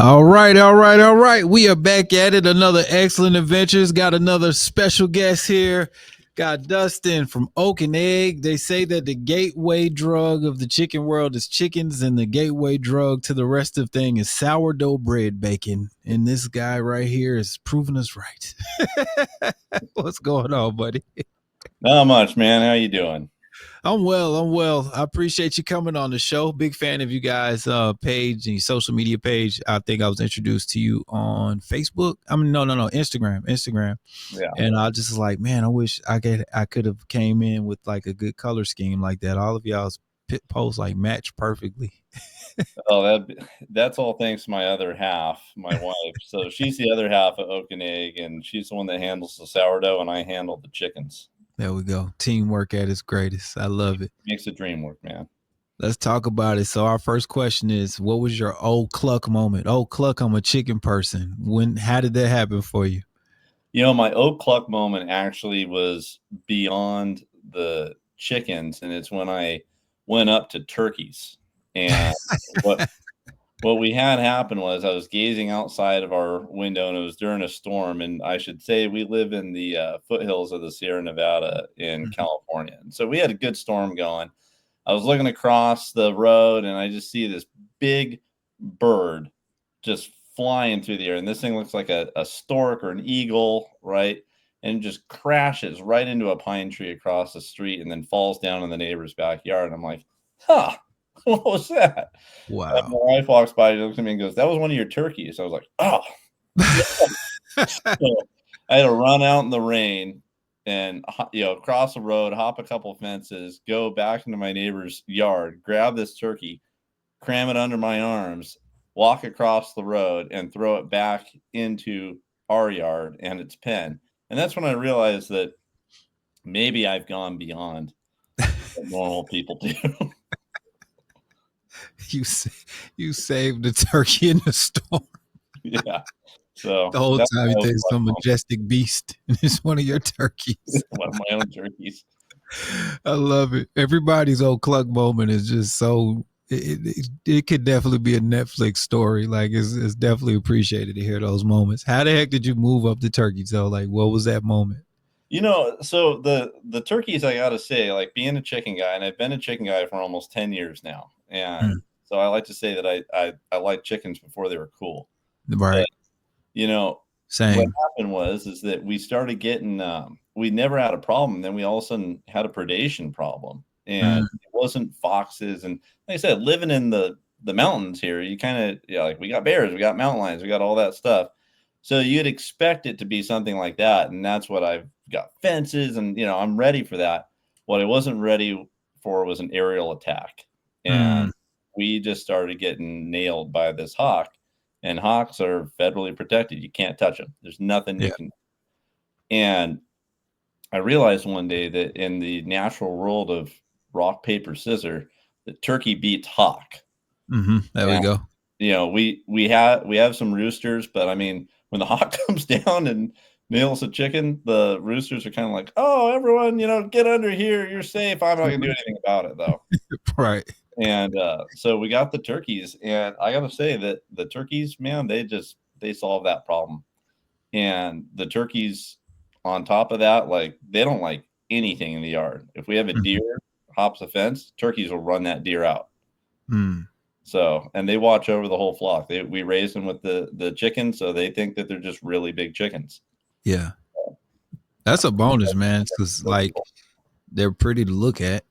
All right, all right, all right. We are back at it. Another excellent adventures. Got another special guest here. Got Dustin from Oak and Egg. They say that the gateway drug of the chicken world is chickens, and the gateway drug to the rest of thing is sourdough bread bacon. And this guy right here is proving us right. What's going on, buddy? Not much, man. How you doing? I'm well. I'm well. I appreciate you coming on the show. Big fan of you guys' page and your social media page. I think I was introduced to you on Facebook. I mean, no, Instagram. Yeah. And I just was like, man, I wish I could have came in with like a good color scheme like that. All of y'all's posts like match perfectly. Oh, that's all thanks to my other half, my wife. So she's the other half of Oak and Egg, and she's the one that handles the sourdough, and I handle the chickens. There we go. Teamwork at its greatest. I love it. Makes the dream work, man. Let's talk about it. So our first question is, what was your old cluck moment? Oh, cluck, I'm a chicken person. How did that happen for you? My oat cluck moment actually was beyond the chickens, and it's when I went up to turkeys. And what we had happen was I was gazing outside of our window, and it was during a storm. And I should say we live in the foothills of the Sierra Nevada in California. And so we had a good storm going. I was looking across the road, and I just see this big bird just flying through the air. And this thing looks like a stork or an eagle, right? And just crashes right into a pine tree across the street and then falls down in the neighbor's backyard. And I'm like, huh. What was that? Wow. And my wife walks by, she looks at me and goes, that was one of your turkeys. I was like, oh. So I had to run out in the rain and, cross the road, hop a couple fences, go back into my neighbor's yard, grab this turkey, cram it under my arms, walk across the road, and throw it back into our yard and its pen. And that's when I realized that maybe I've gone beyond what normal people do. You saved the turkey in the storm. Yeah. So the whole time you think some majestic beast, and it's one of your turkeys. One of my own turkeys. I love it. Everybody's old cluck moment is just so. It could definitely be a Netflix story. Like it's definitely appreciated to hear those moments. How the heck did you move up the turkeys though? Like what was that moment? So the turkeys, I gotta say, like being a chicken guy, and I've been a chicken guy for almost 10 years now. And so I like to say that I liked chickens before they were cool. Right. But, same. What happened is that we started getting we never had a problem. Then we all of a sudden had a predation problem. And it wasn't foxes. And like I said, living in the mountains here, you kind of like we got bears, we got mountain lions, we got all that stuff. So you'd expect it to be something like that. And that's what I've got, fences, and I'm ready for that. What I wasn't ready for was an aerial attack. And we just started getting nailed by this hawk. And hawks are federally protected. You can't touch them. There's nothing you can. And I realized one day that in the natural world of rock, paper, scissors, that turkey beats hawk. There we go. We have some roosters, but I mean, when the hawk comes down and nails a chicken, the roosters are kind of like, oh, everyone, get under here. You're safe. I'm not going to do anything about it, though. Right. And so we got the turkeys. And I got to say that the turkeys, man, they solve that problem. And the turkeys, on top of that, like, they don't like anything in the yard. If we have a deer hops a fence, turkeys will run that deer out. So, and they watch over the whole flock. We raise them with the chickens, so they think that they're just really big chickens. Yeah. That's a bonus, man, because like they're pretty to look at.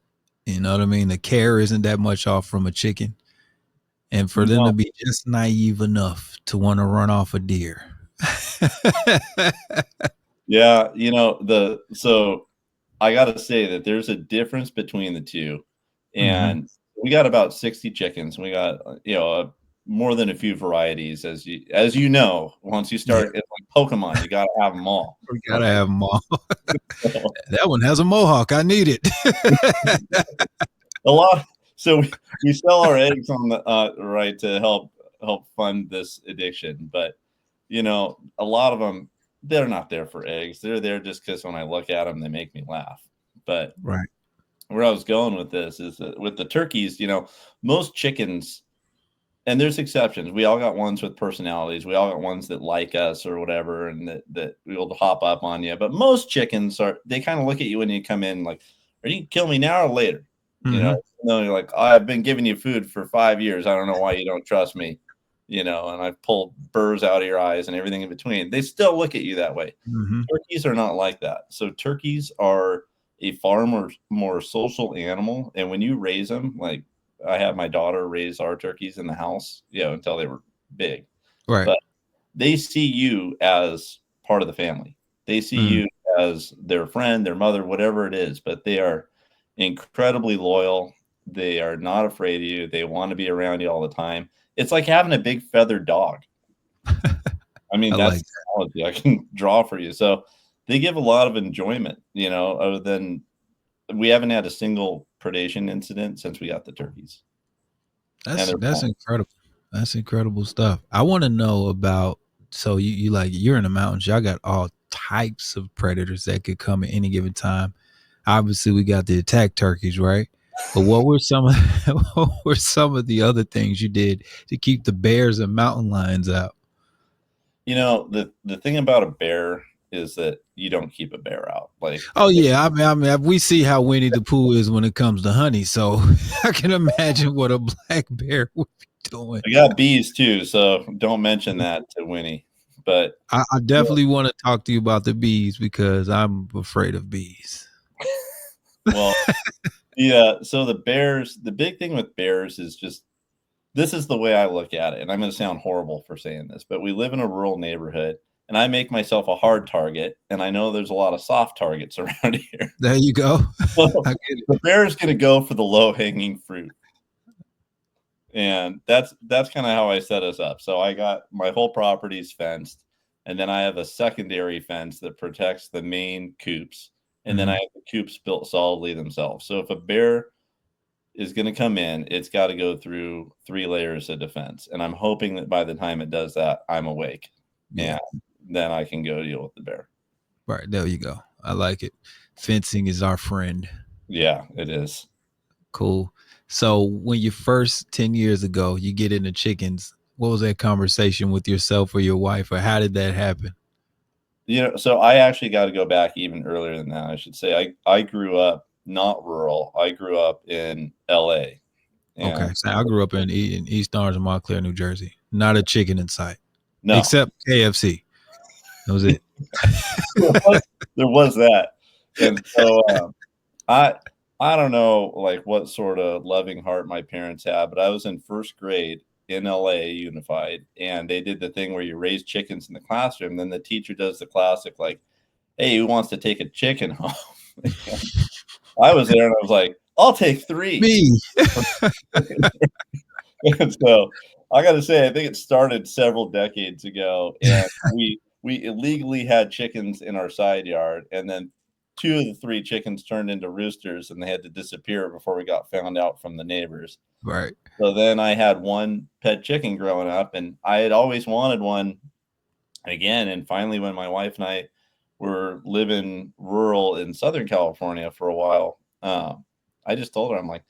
You know what I mean? The care isn't that much off from a chicken. And for them to be just naive enough to want to run off a deer. Yeah, so I got to say that there's a difference between the two. And we got about 60 chickens. We got, more than a few varieties, as you know, once you start, it's like Pokemon, you got to have them all. We got to have them all. That one has a mohawk. I need it. A lot. So we sell our eggs on the right to help fund this addiction. But, a lot of them, they're not there for eggs. They're there just because when I look at them, they make me laugh. But where I was going with this is that with the turkeys, most chickens And there's exceptions. We all got ones with personalities. We all got ones that like us or whatever, and that will hop up on you. But most chickens they kind of look at you when you come in like, are you kill me now or later? You know, you're like, oh, I've been giving you food for 5 years. I don't know why you don't trust me. You know, and I've pulled burrs out of your eyes and everything in between. They still look at you that way. Turkeys are not like that. So turkeys are a far more social animal. And when you raise them, like I had my daughter raise our turkeys in the house, you know, until they were big. Right. But they see you as part of the family. They see you as their friend, their mother, whatever it is. But they are incredibly loyal. They are not afraid of you. They want to be around you all the time. It's like having a big feathered dog. I mean, that's the analogy I can draw for you. So they give a lot of enjoyment, you know, other than we haven't had a single predation incident since we got the turkeys. That's incredible. That's incredible stuff. I want to know about, so you're in the mountains, y'all got all types of predators that could come at any given time. Obviously we got the attack turkeys, right? But what were some of the other things you did to keep the bears and mountain lions out? You know, the thing about a bear is that you don't keep a bear out. Like, oh yeah, I mean, we see how Winnie the Pooh is when it comes to honey, so I can imagine what a black bear would be doing. I got bees too, so don't mention that to Winnie. But I definitely want to talk to you about the bees because I'm afraid of bees. Well, yeah. So the bears, the big thing with bears is just, this is the way I look at it. And I'm going to sound horrible for saying this, but we live in a rural neighborhood and I make myself a hard target. And I know there's a lot of soft targets around here. There you go. So the bear is going to go for the low hanging fruit. And that's kind of how I set us up. So I got my whole property's fenced. And then I have a secondary fence that protects the main coops. And then I have the coops built solidly themselves. So if a bear is going to come in, it's got to go through 3 layers of defense. And I'm hoping that by the time it does that, I'm awake. Yeah. And then I can go deal with the bear. Right. There you go. I like it. Fencing is our friend. Yeah, it is. Cool. So when you first 10 years ago, you get into chickens, what was that conversation with yourself or your wife, or how did that happen? You know, so I actually got to go back even earlier than that. I should say I grew up not rural. I grew up in LA. Okay. So I grew up in East Orange and Montclair, New Jersey. Not a chicken in sight. No. Except KFC. That was it. there was that. And so I don't know like what sort of loving heart my parents had, but I was in first grade in LA Unified, and they did the thing where you raise chickens in the classroom. Then the teacher does the classic, like, hey, who wants to take a chicken home? I was there and I was like, I'll take 3. Me. And so I got to say, I think it started several decades ago, and we illegally had chickens in our side yard, and then 2 of the 3 chickens turned into roosters, and they had to disappear before we got found out from the neighbors. Right. So then I had 1 pet chicken growing up, and I had always wanted one again. And finally, when my wife and I were living rural in Southern California for a while, I just told her, I'm like,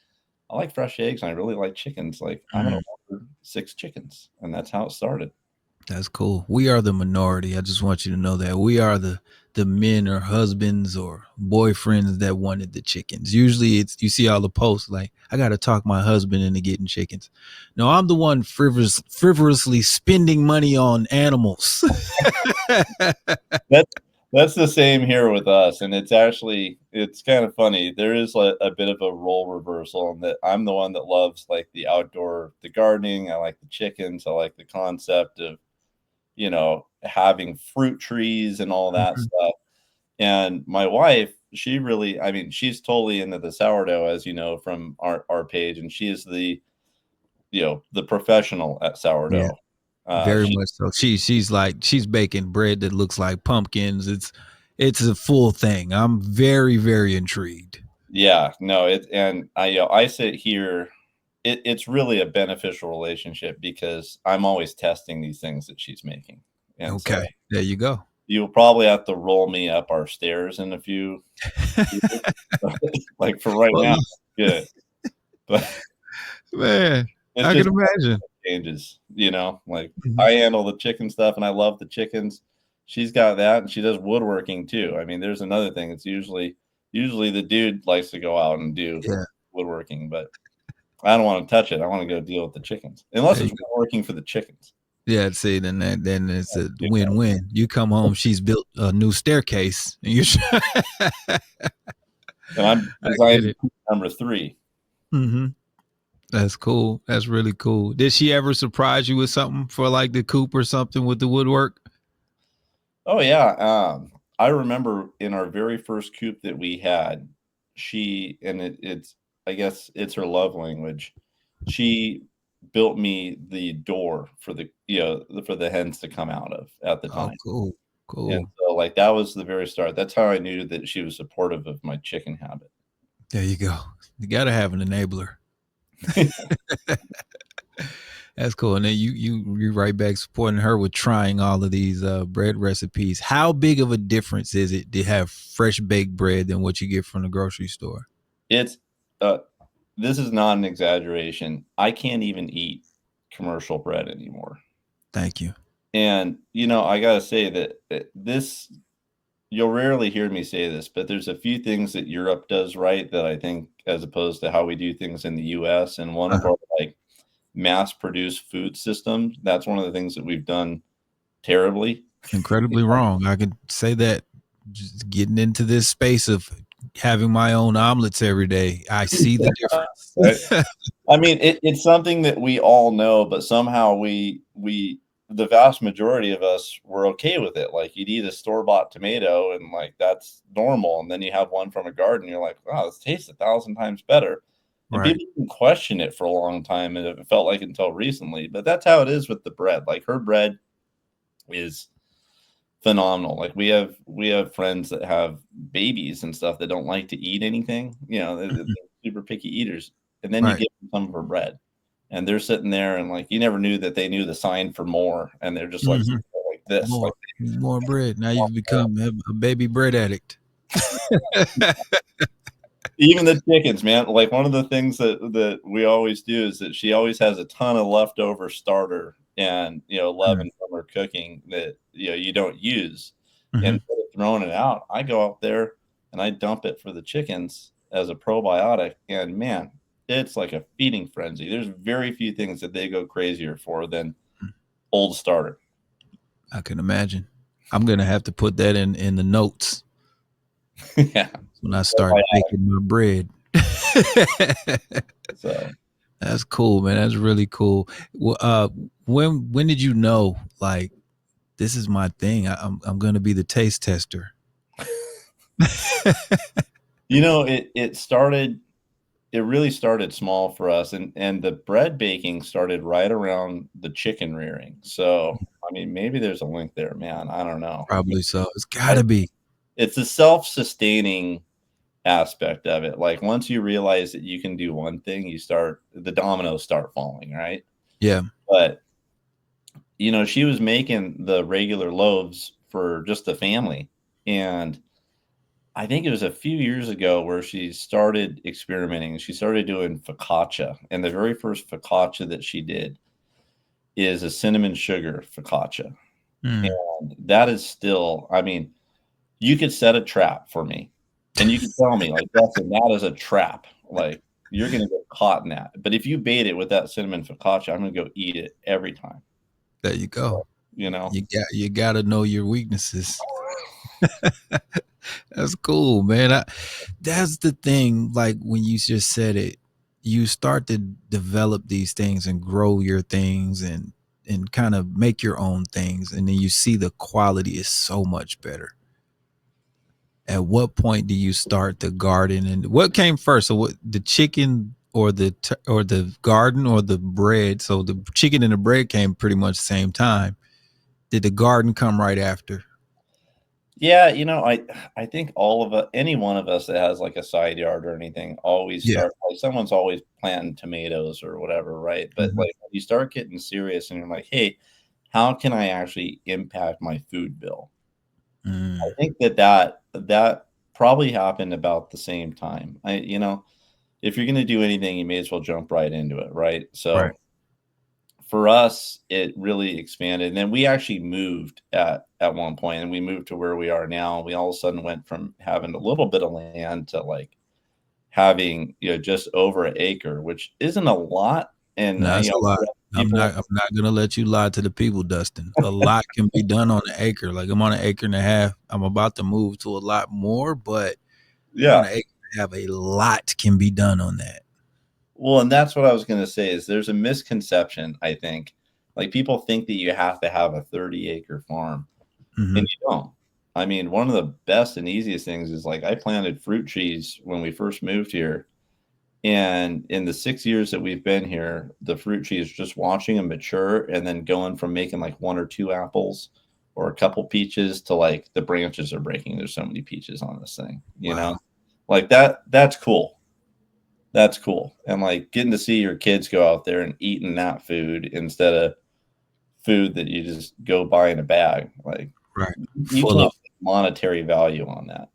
I like fresh eggs and I really like chickens. Like, I'm going to order 6 chickens. And that's how it started. That's cool. We are the minority. I just want you to know that we are the men or husbands or boyfriends that wanted the chickens. Usually it's, you see all the posts like, I got to talk my husband into getting chickens. No, I'm the one frivolously spending money on animals. That's the same here with us. And it's kind of funny. There is a bit of a role reversal in that I'm the one that loves like the gardening. I like the chickens. I like the concept of, you know, having fruit trees and all that stuff. And my wife, she really, I mean, she's totally into the sourdough, as you know, from our page. And she is the professional at sourdough. Yeah, very much so. She's baking bread that looks like pumpkins. It's a full thing. I'm very, very intrigued. Yeah, no, I sit here. It's really a beneficial relationship because I'm always testing these things that she's making. And okay, so there you go. You'll probably have to roll me up our stairs in a few, like for right now. Good, but man, I can imagine. changes, you know, like Mhm. I handle the chicken stuff and I love the chickens. She's got that and she does woodworking too. I mean, there's another thing. It's usually the dude likes to go out and do Yeah, woodworking, but I don't want to touch it. I want to go deal with the chickens. Unless there you it's go. woodworking for the chickens. Yeah, see, then it's a Yeah. win-win. You come home, she's built a new staircase, and you And I'm I get designing it. number 3. Mhm. That's cool. That's really cool. Did she ever surprise you with something for, like, the coop or something with the woodwork? Oh yeah. I remember in our very first coop that we had, it's I guess it's her love language. She built me the door for for the hens to come out of at the Oh, time. cool, And cool. so like that was the very start. That's how I knew that she was supportive of my chicken habit. There you go. You gotta have an enabler. That's cool. And then you right back supporting her with trying all of these bread recipes. How big of a difference is it to have fresh baked bread than what you get from the grocery store? It's uh this is not an exaggeration. I can't even eat commercial bread anymore. Thank you. And I gotta say that this you'll rarely hear me say this, but there's a few things that Europe does right that I think as opposed to how we do things in the US, and one of Uh-huh. our, like, mass-produced food systems, that's one of the things that we've done terribly. Incredibly wrong. I can say that just getting into this space of having my own omelets every day, I see the Right? difference. I mean, it's something that we all know, but somehow we the vast majority of us were okay with it. Like, you'd eat a store-bought tomato and, like, that's normal, and then you have one from a garden, you're like, "Wow, this tastes 1,000 times better." And Right. people can question it for a long time, and it felt like until recently, but that's how it is with the bread. Like, her bread is phenomenal. Like, we have friends that have babies and stuff that don't like to eat anything, they're Mhm. super picky eaters, and then you Right. give them some of her bread, and they're sitting there and, like, you never knew that they knew the sign for more, and they're just, like, Mhm. like this, like, More bread. Now want you've more. become a baby bread addict. Even the chickens, man, like, one of the things that we always do is that she always has a ton of leftover starter and, Mm. leaven from her cooking that, you don't use. And Mhm. instead of throwing it out, I go out there and I dump it for the chickens as a probiotic, and man, it's like a feeding frenzy. There's very few things that they go crazier for than old starter. I can imagine. I'm gonna have to put that in the notes Yeah, when I start probiotic. baking my bread. So That's cool, man. That's really cool. Well, when did you know like this is my thing? I'm gonna be the taste tester. it really started small for us, and the bread baking started right around the chicken rearing. So, I mean, maybe there's a link there, man. I don't know. Probably so. It's I gotta be. It's a self-sustaining aspect of it. Like, once you realize that you can do one thing, the dominoes start falling, right? Yeah. But, she was making the regular loaves for just the family, and I think it was a few years ago where she started experimenting. She started doing focaccia, and the very first focaccia that she did is a cinnamon sugar focaccia, Mm. and that is still, I mean, you could set a trap for me, and you could tell me, like, "Dustin, that is a trap, like, you're gonna get caught in that, but if you bait it with that cinnamon focaccia, I'm gonna go eat it every time," There you go. you know? You gotta know your weaknesses. That's cool, man. That's the thing. Like when you just said it, you start to develop these things and grow your things and kind of make your own things, and then you see the quality is so much better. At what point do you start the garden, and what came first? So what, the chicken or or the garden or the bread? So the chicken and the bread came pretty much the same time. Did the garden come right after? Yeah, I think all of us, any one of us that has, like, a side yard or anything always Yeah. start like, someone's always planting tomatoes or whatever, right? But, Mhm. like, when you start getting serious and you're like, "Hey, how can I actually impact my food bill?" I Mm. think that probably happened about the same time. If you're gonna do anything, you may as well jump right into it, right? Right. So, for us, it really expanded. And then we actually moved at one point, and we moved to where we are now. We all of a sudden went from having a little bit of land to like having, just over an acre, which isn't a lot. And No, that's a lot. people, I'm not gonna let you lie to the people, Dustin. A lot can be done on an acre. Like I'm on an acre and a half. I'm about to move to a lot more, but on yeah. an acre and a half, a lot can be done on that. Well, and that's what I was going to say is there's a misconception, I think. Like people think that you have to have a 30-acre farm, Mm-hmm. and you don't. I mean, one of the best and easiest things is like I planted fruit trees when we first moved here. And in the 6 years that we've been here, the fruit trees just watching them mature and then going from making like 1 or 2 apples or a couple peaches to like the branches are breaking. There's so many peaches on this thing, Wow. like that's cool. That's cool. And like getting to see your kids go out there and eating that food instead of food that you just go buy in a bag. Like Right. you Full can't of put monetary value on that.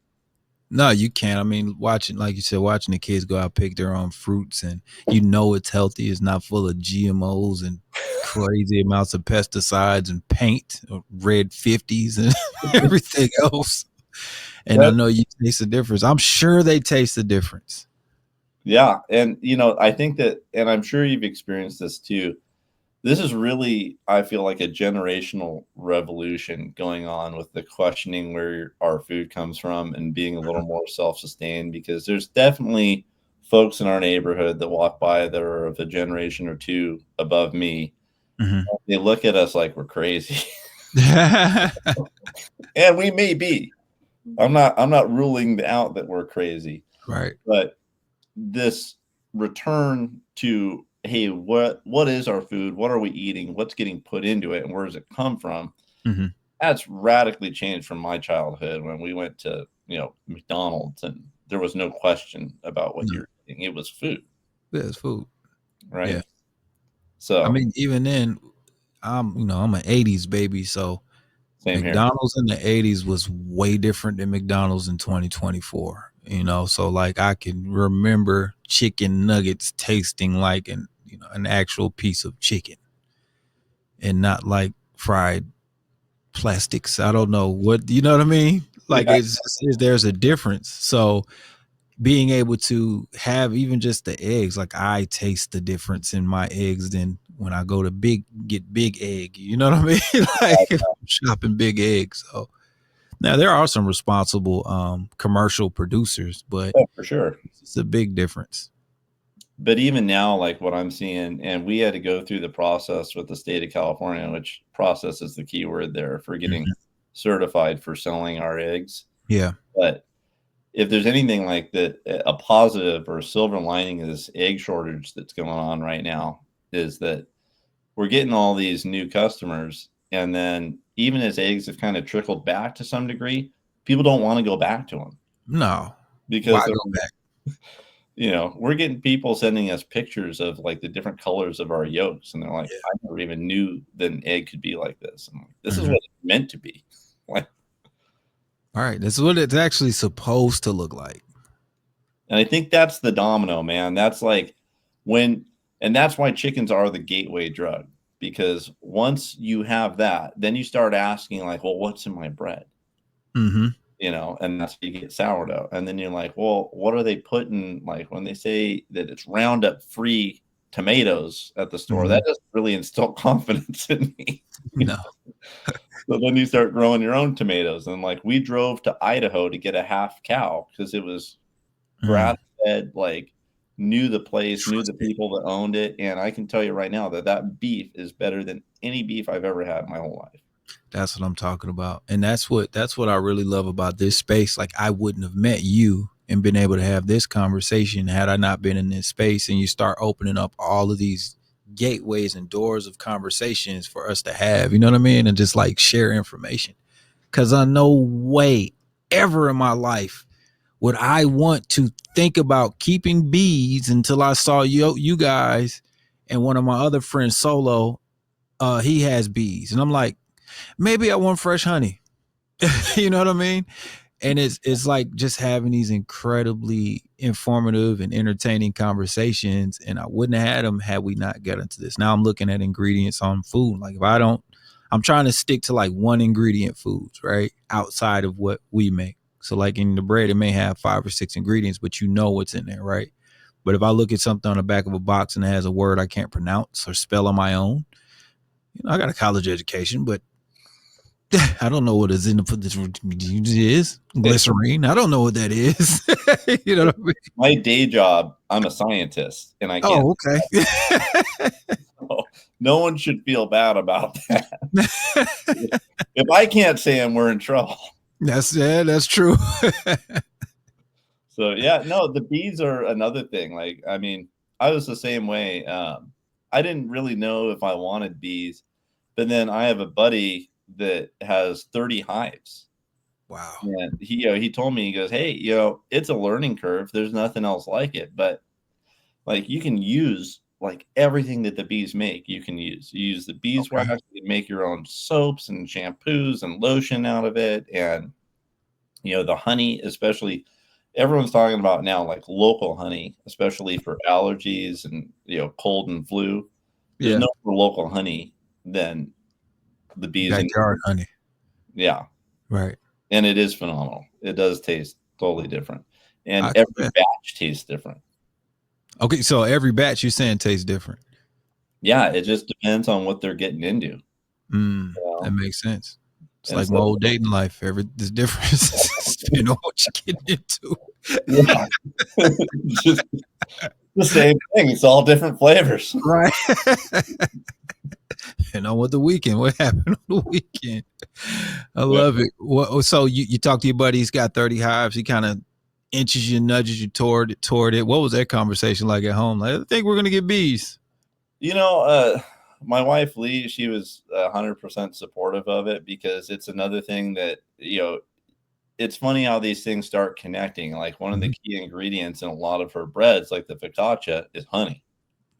No, you can't. I mean, watching, like you said, watching the kids go out pick their own fruits, and it's healthy. It's not full of GMOs and crazy amounts of pesticides and paint, red 50s, and everything else. And I That, know you taste the difference. I'm sure they taste the difference. yeah. And, I think that, and I'm sure you've experienced this too. This is really, I feel like a generational revolution going on with the questioning where our food comes from and being a little more self-sustained, because there's definitely folks in our neighborhood that walk by that are of a generation or two above me. Mm-hmm. They look at us like we're crazy. And we may be. I'm not ruling out that we're crazy. Right. But this return to, hey, what is our food? What are we eating? What's getting put into it? And where does it come from? Mm-hmm. That's radically changed from my childhood when we went to, McDonald's and there was no question about what you're eating. It was food. Yeah, it's food. Right. Yeah. So I mean, even then, I'm an 80s baby, so same here. McDonald's in the 80s was way different than McDonald's in 2024. So like I can remember chicken nuggets tasting like an actual piece of chicken and not like fried plastics. I don't know what, you know what I mean? Like Yeah. there's a difference. So being able to have even just the eggs, like I taste the difference in my eggs than when I go to get big egg. You know what I mean? Like if I'm shopping big eggs. So now there are some responsible commercial producers, but Oh, for sure. it's a big difference. But even now, like what I'm seeing, and we had to go through the process with the state of California, which process is the key word there for getting certified for selling our eggs. Yeah. But if there's anything like that, a positive or a silver lining of this egg shortage that's going on right now is that we're getting all these new customers. And then even as eggs have kind of trickled back to some degree, people don't want to go back to them. No. Because Why go back? we're getting people sending us pictures of like the different colors of our yolks. And they're like, I never even knew that an egg could be like this. I'm like, this is what it's meant to be. Like, all right. That's what it's actually supposed to look like. and I think that's the domino, man. That's like and that's why chickens are the gateway drug, because once you have that, then you start asking like, well, what's in my bread? Mm-hmm. And that's how you get sourdough. And then you're like, well, what are they putting? Like when they say that it's Roundup free tomatoes at the store, that doesn't really instill confidence in me. No. So then you start growing your own tomatoes. And like we drove to Idaho to get a half cow because it was grass fed, like knew the place, knew the people that owned it. And I can tell you right now that beef is better than any beef I've ever had in my whole life. That's what I'm talking about. And that's what I really love about this space. Like I wouldn't have met you and been able to have this conversation had I not been in this space. And you start opening up all of these gateways and doors of conversations for us to have, you know what I mean? And just like share information. Cause I no way ever in my life would I want to think about keeping bees until I saw you guys and one of my other friends, Solo, he has bees. And I'm like, maybe I want fresh honey. You know what I mean? And it's like just having these incredibly informative and entertaining conversations. And I wouldn't have had them had we not got into this. Now I'm looking at ingredients on food. Like if I don't, I'm trying to stick to like one ingredient foods, right? Outside of what we make. So like in the bread, it may have 5 or 6 ingredients, but you know what's in there, right? But if I look at something on the back of a box and it has a word I can't pronounce or spell on my own, I got a college education, but I don't know what is in this is glycerine. I don't know what that is. You know what I mean? My day job, I'm a scientist, and I can't. Oh, okay. No one should feel bad about that. If I can't say them, we're in trouble. That's true. So yeah, no, the bees are another thing. Like, I mean, I was the same way. I didn't really know if I wanted bees, but then I have a buddy that has 30 hives. Wow. And he told me, he goes, hey, it's a learning curve. There's nothing else like it. But like you can use like everything that the bees make, you can use. You use the beeswax, you can make your own soaps and shampoos and lotion out of it. And the honey, especially everyone's talking about now, like local honey, especially for allergies and cold and flu. There's no more local honey than the bees BlackYard honey. Yeah. Right. And it is phenomenal. It does taste totally different. And every batch tastes different. Okay, so every batch you're saying tastes different. Yeah, it just depends on what they're getting into. That makes sense. It's like my old dating life. There's difference depending on what you're getting into. Yeah. Just the same thing. It's all different flavors. Right. And on what happened on the weekend. I love it. So you talk to your buddy, he's got 30 hives. He kind of inches you, nudges you toward it. What was that conversation like at home? Like, I think we're going to get bees. My wife, Lee, she was 100% supportive of it because it's another thing that, it's funny how these things start connecting. Like one of the key ingredients in a lot of her breads, like the focaccia, is honey.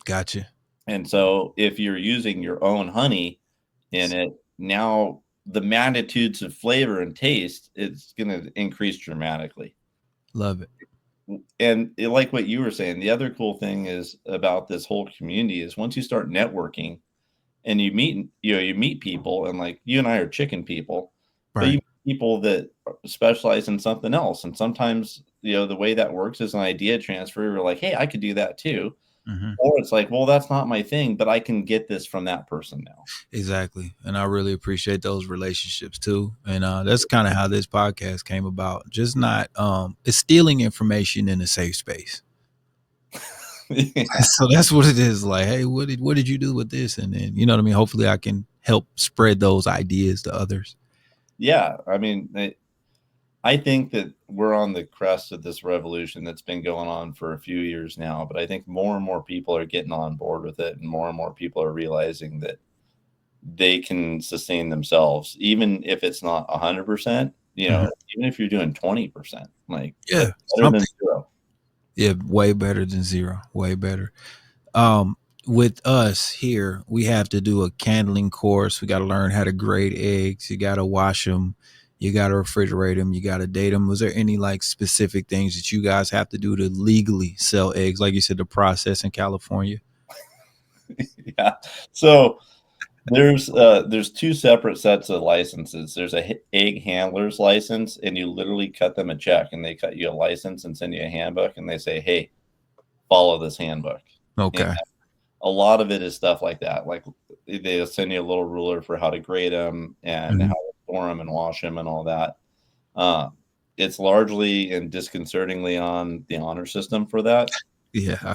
Gotcha. And so if you're using your own honey in it, now the magnitudes of flavor and taste, it's going to increase dramatically. Love it. And like what you were saying, the other cool thing is about this whole community is once you start networking and you meet people, and like you and I are chicken people, right? But you meet people that specialize in something else. And sometimes, the way that works is an idea transfer. You're like, hey, I could do that too. Or it's like, well, that's not my thing, but I can get this from that person now. Exactly. And I really appreciate those relationships too. And that's kind of how this podcast came about. Just not it's stealing information in a safe space. So that's what it is. Like, hey, what did you do with this? And then, you know what I mean? Hopefully I can help spread those ideas to others. Yeah. I mean, I think that we're on the crest of this revolution that's been going on for a few years now, but I think more and more people are getting on board with it, and more people are realizing that they can sustain themselves, even if it's not 100%, even if you're doing 20%, like better than zero. Yeah, way better than zero. Way better. With us here, we have to do a candling course. We got to learn how to grade eggs. You got to wash them. You got to refrigerate them. You got to date them. Was there any like specific things that you guys have to do to legally sell eggs? Like you said, the process in California. Yeah. So there's 2 separate sets of licenses. There's a egg handler's license, and you literally cut them a check, and they cut you a license and send you a handbook, and they say, hey, follow this handbook. Okay. And a lot of it is stuff like that. Like they'll send you a little ruler for how to grade them and how to store them and wash them and all that. It's largely and disconcertingly on the honor system for that. Yeah, I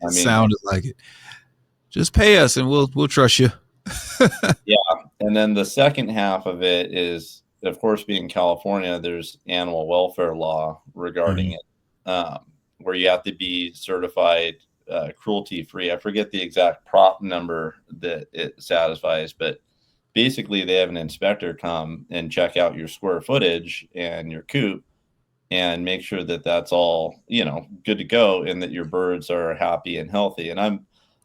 mean, sounded like it. Just pay us and we'll trust you. Yeah, and then the second half of it is, of course, being California, there's animal welfare law regarding it, where you have to be certified cruelty free. I forget the exact prop number that it satisfies, but basically they have an inspector come and check out your square footage and your coop and make sure that that's all, good to go, and that your birds are happy and healthy. And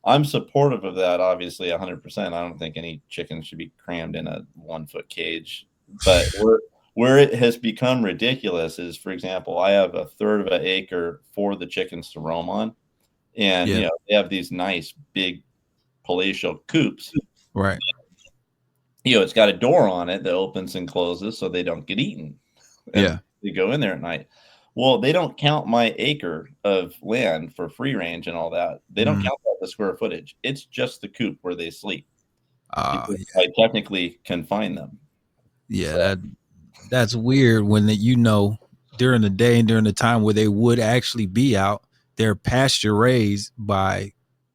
I'm supportive of that, obviously, 100%. I don't think any chicken should be crammed in a 1-foot cage, but Where it has become ridiculous is, for example, I have a third of an acre for the chickens to roam on. And, Yeah. they have these nice big palatial coops. Right. It's got a door on it that opens and closes so they don't get eaten. And Yeah. they go in there at night. Well, they don't count my acre of land for free range and all that. They don't count that the square footage. It's just the coop where they sleep because Yeah. I technically confine them. Yeah. So, That's weird when during the day and during the time where they would actually be out, they're pasture raised by,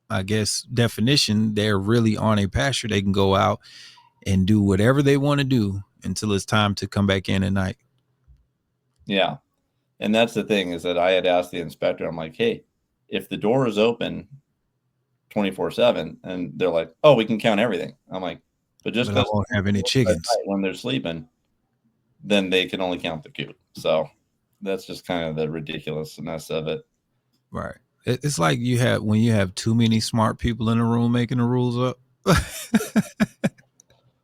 I guess, definition. They're really on a pasture. They can go out and do whatever they want to do until it's time to come back in at night. yeah. And that's the thing is that I had asked the inspector, I'm like, hey, if the door is open 24/7, and they're like, oh, we can count everything. I'm like, but just But I because won't have any chickens. when they're sleeping, then they can only count the coop. So that's just kind of the ridiculousness of it. Right. It's like when you have too many smart people in a room making the rules up.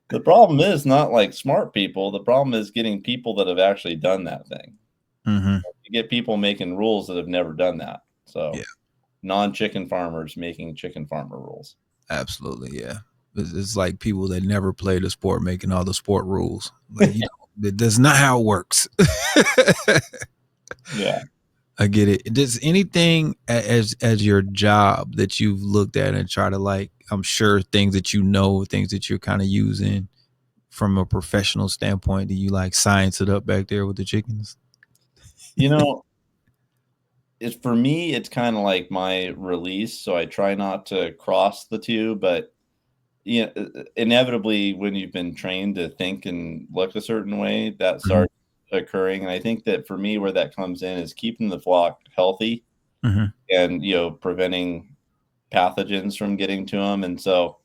The problem is not like smart people. The problem is getting people that have actually done that thing. Mm-hmm. You get people making rules that have never done that. So Yeah. non-chicken farmers making chicken farmer rules. Absolutely. Yeah. It's like people that never played the sport making all the sport rules. Like, that's not how it works. Yeah. I get it. Does anything as your job that you've looked at and try to, like, I'm sure things that things that you're kind of using from a professional standpoint, do you like science it up back there with the chickens? It's for me, it's kind of like my release. So I try not to cross the two, but inevitably when you've been trained to think and look a certain way, that Mhm. starts occurring. And I think that for me, where that comes in is keeping the flock healthy Mhm. and, preventing pathogens from getting to them. And so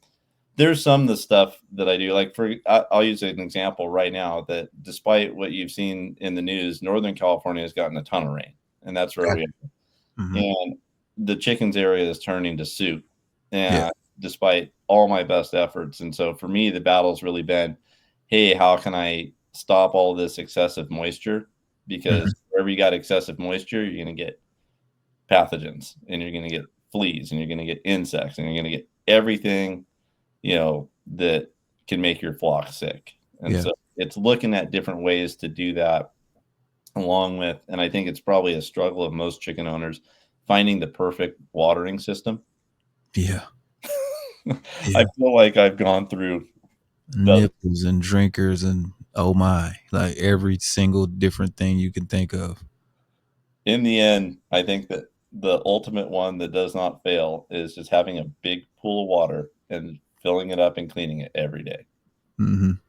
there's some of the stuff that I do, like I'll use an example right now that despite what you've seen in the news, Northern California has gotten a ton of rain, and that's where we are. Mhm. And the chickens area is turning to soup, Yeah. and despite all my best efforts. And so for me, the battle's really been, hey, how can I stop all this excessive moisture? Mhm. Because wherever you got excessive moisture, you're going to get pathogens, and you're going to get fleas, and you're going to get insects, and you're going to get everything that can make your flock sick. And Yeah. so it's looking at different ways to do that along with, and I think it's probably a struggle of most chicken owners, finding the perfect watering system. Yeah. I Yeah. feel like I've gone through Nipples and drinkers and oh my, like every single different thing you can think of. in the end, I think that the ultimate one that does not fail is just having a big pool of water and filling it up and cleaning it every day. Mhm.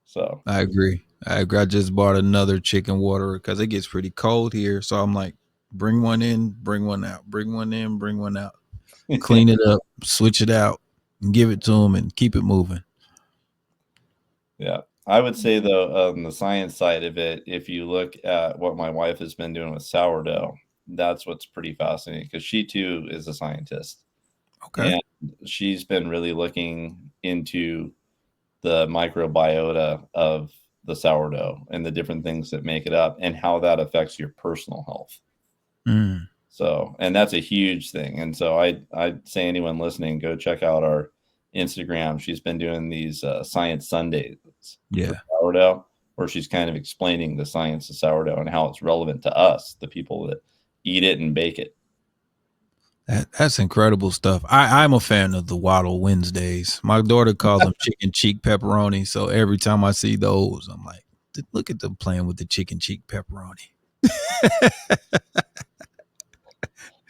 So I agree. I just bought another chicken waterer because it gets pretty cold here. So I'm like, bring one in, bring one out, bring one in, bring one out, clean it up, switch it out, and give it to them and keep it moving. yeah, I would say though, on the science side of it, if you look at what my wife has been doing with sourdough, that's what's pretty fascinating because she too is a scientist. Okay. And she's been really looking into the microbiota of the sourdough and the different things that make it up and how that affects your personal health. Mm, So, and that's a huge thing. And so I'd say anyone listening, go check out our Instagram. She's been doing these science Sundays for yeah. sourdough, where she's kind of explaining the science of sourdough and how it's relevant to us, the people that eat it and bake it. That's incredible stuff. I'm a fan of the Waddle Wednesdays. My daughter calls them chicken cheek pepperoni. So every time I see those, I'm like, look at them playing with the chicken cheek pepperoni.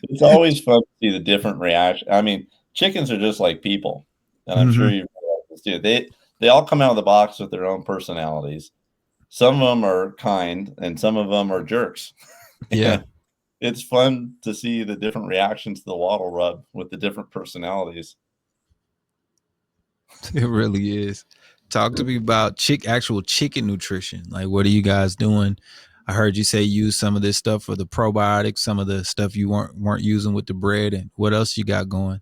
It's always fun to see the different reaction. I mean, chickens are just like people, and I'm sure Mhm. you realize this too. They all come out of the box with their own personalities. Some of them are kind, and some of them are jerks. Yeah, And it's fun to see the different reactions to the wattle rub with the different personalities. it really is. Talk to me about actual chicken nutrition. Like, what are you guys doing? I heard you say use some of this stuff for the probiotics, some of the stuff you weren't using with the bread, and what else you got going?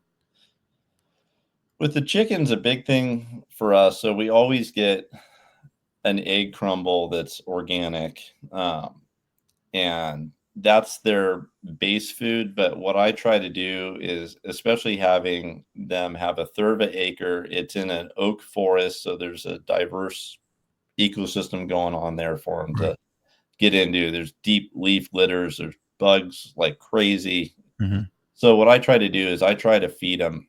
With the chickens, a big thing for us. So we always get an egg crumble that's organic, and that's their base food. But what I try to do is, especially having them have a third of an acre, it's in an oak forest, so there's a diverse ecosystem going on there for them Right. to get into. There's deep leaf litters, there's bugs like crazy. Mm-hmm. So what I try to do is I try to feed them,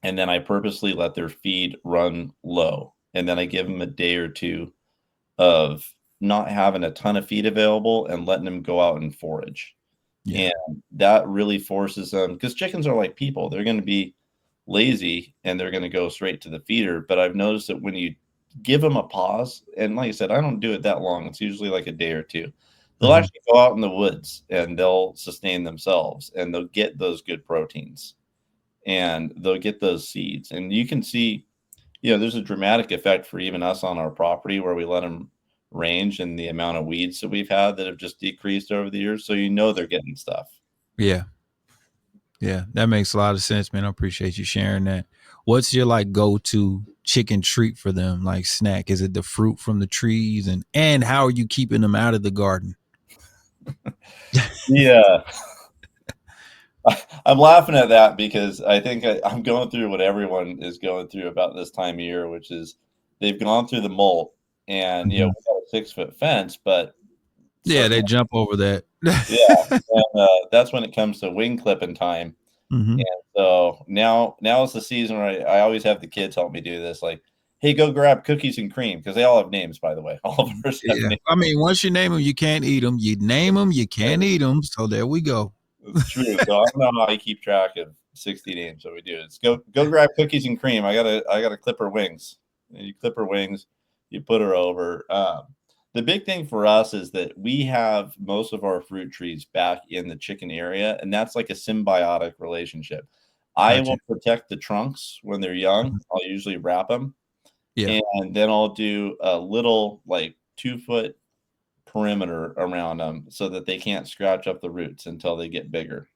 and then I purposely let their feed run low, and then I give them a day or two of not having a ton of feed available and letting them go out and forage. Yeah. And that really forces them, because chickens are like people. They're going to be lazy and they're going to go straight to the feeder. But I've noticed that when you give them a pause, and like I said, I don't do it that long. It's usually like a day or two. They'll Mm-hmm. actually go out in the woods and they'll sustain themselves and they'll get those good proteins and they'll get those seeds. And you can see, there's a dramatic effect for even us on our property where we let them range and the amount of weeds that we've had that have just decreased over the years. So they're getting stuff. Yeah. Yeah. That makes a lot of sense, man. I appreciate you sharing that. What's your like go-to chicken treat for them, like snack? Is it the fruit from the trees? And how are you keeping them out of the garden? Yeah. I'm laughing at that because I think I'm going through what everyone is going through about this time of year, which is they've gone through the molt and, Mhm. we got a 6-foot fence, but Yeah, certain, they jump over that. yeah, and, that's when it comes to wing clipping time. Mm-hmm. And so now is the season where I always have the kids help me do this. Like, hey, go grab cookies and cream, because they all have names, by the way. All of ours have Yeah. names. I mean, once you name them, you can't eat them. You name them, you can't eat them. So there we go. It's true. So I don't know how I keep track of 60 names. So we do. It's go grab cookies and cream. I gotta clip her wings. And you clip her wings, you put her over. The big thing for us is that we have most of our fruit trees back in the chicken area, and that's like a symbiotic relationship. I Gotcha. will protect the trunks when they're young. Mhm. I'll usually wrap them, Yeah. and then I'll do a little like 2-foot perimeter around them so that they can't scratch up the roots until they get bigger.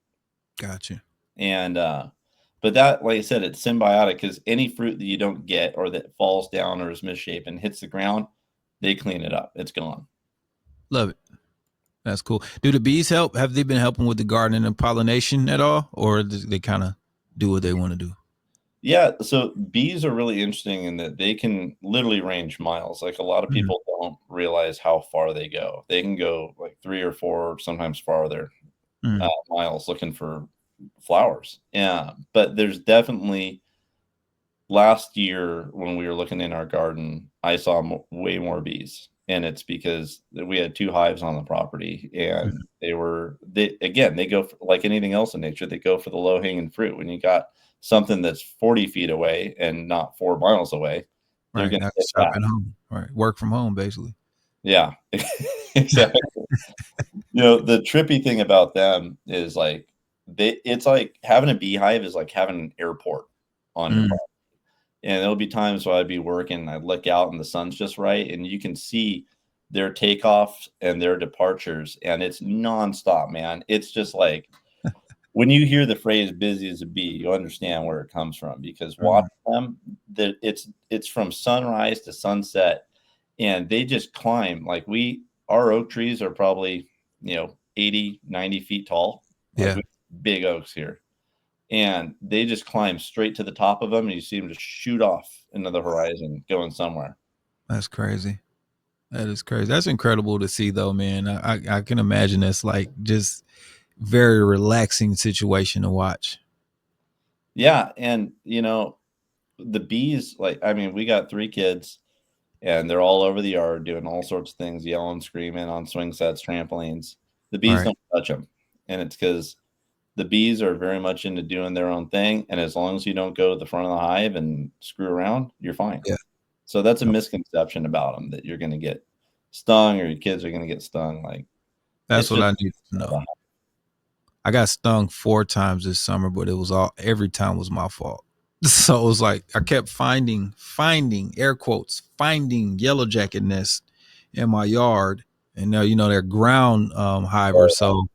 Gotcha. And but that, like I said, it's symbiotic, because any fruit that you don't get or that falls down or is misshapen hits the ground, they clean it up. It's gone. Love it. That's cool. Do the bees help? Have they been helping with the gardening and pollination at all? Or do they kind of do what they want to do? Yeah, so bees are really interesting in that they can literally range miles. Like, a lot of Mhm. people don't realize how far they go. They can go like 3 or 4, sometimes farther, Mhm. miles looking for flowers. Yeah, but there's definitely, last year when we were looking in our garden, I saw way more bees, and it's because we had 2 hives on the property, and Mhm. they go for, like anything else in nature, they go for the low hanging fruit. When you got something that's 40 feet away and not 4 miles away, they're Right. going to hit That's shop that. at home. Right. Work from home, basically. Yeah, exactly. The trippy thing about them is like it's like having a beehive is like having an airport on your Mm. property. And there'll be times where I'd be working, and I'd look out and the sun's just right, and you can see their takeoffs and their departures, and it's nonstop, man. It's just like when you hear the phrase "busy as a bee," you understand where it comes from, because watching Mm. them, that it's from sunrise to sunset, and they just climb. Like, our oak trees are probably 80, 90 feet tall. Like, Yeah. we big oaks here, and they just climb straight to the top of them, and you see them just shoot off into the horizon going somewhere. That's crazy. That is crazy. That's incredible to see, though, man. I can imagine that's like just very relaxing situation to watch. Yeah, and the bees, like, I mean, we got 3 kids, and they're all over the yard doing all sorts of things, yelling, screaming on swing sets, trampolines. The bees Right. don't touch them, and it's because the bees are very much into doing their own thing, and as long as you don't go to the front of the hive and screw around, you're fine. Yeah. So that's a misconception about them, that you're gonna get stung or your kids are gonna get stung. Like, That's it's what just I need to know. I got stung 4 times this summer, but it was all every time was my fault. So it was like I kept finding air quotes, finding yellow jacket nests in my yard. And they're ground hivers. So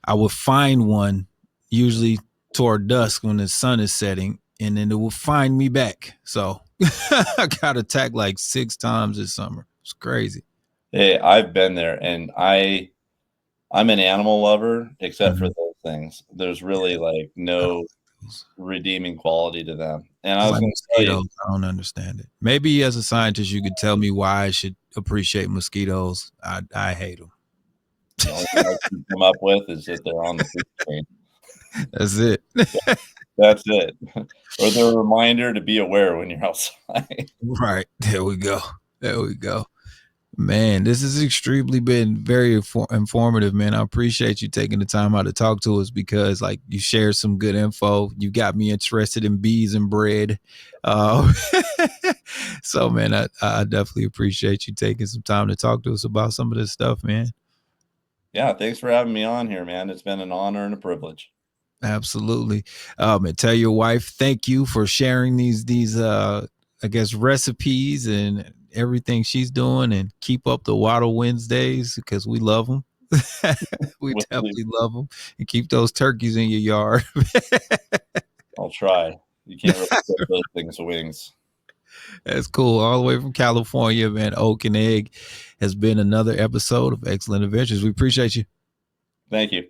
I would find one usually toward dusk when the sun is setting, and then it will find me back. So I got attacked like 6 times this summer. It's crazy. Hey, I've been there, and I'm an animal lover, except for those things. There's really like no redeeming quality to them. And I was Like going to tell you, mosquitoes, I don't understand it. Maybe as a scientist, you could tell me why I should appreciate mosquitoes. I hate them. the only thing I can come up with is that they're on the food chain. That's it. That's it. Or they're a reminder to be aware when you're outside. Right. There we go. There we go. Man, this has extremely been very informative, man. I appreciate you taking the time out to talk to us because, like, you shared some good info. You got me interested in bees and bread. So, man, I definitely appreciate you taking some time to talk to us about some of this stuff, man. Yeah, thanks for having me on here, man. It's been an honor and a privilege. Absolutely. And tell your wife thank you for sharing these I guess recipes and everything she's doing, and keep up the Waddle Wednesdays because we love them. We definitely love them, and keep those turkeys in your yard. I'll try. You can't really put those things wings. That's cool. All the way from California, man. Oak and Egg has been another episode of Excellent Adventures. We appreciate you. Thank you.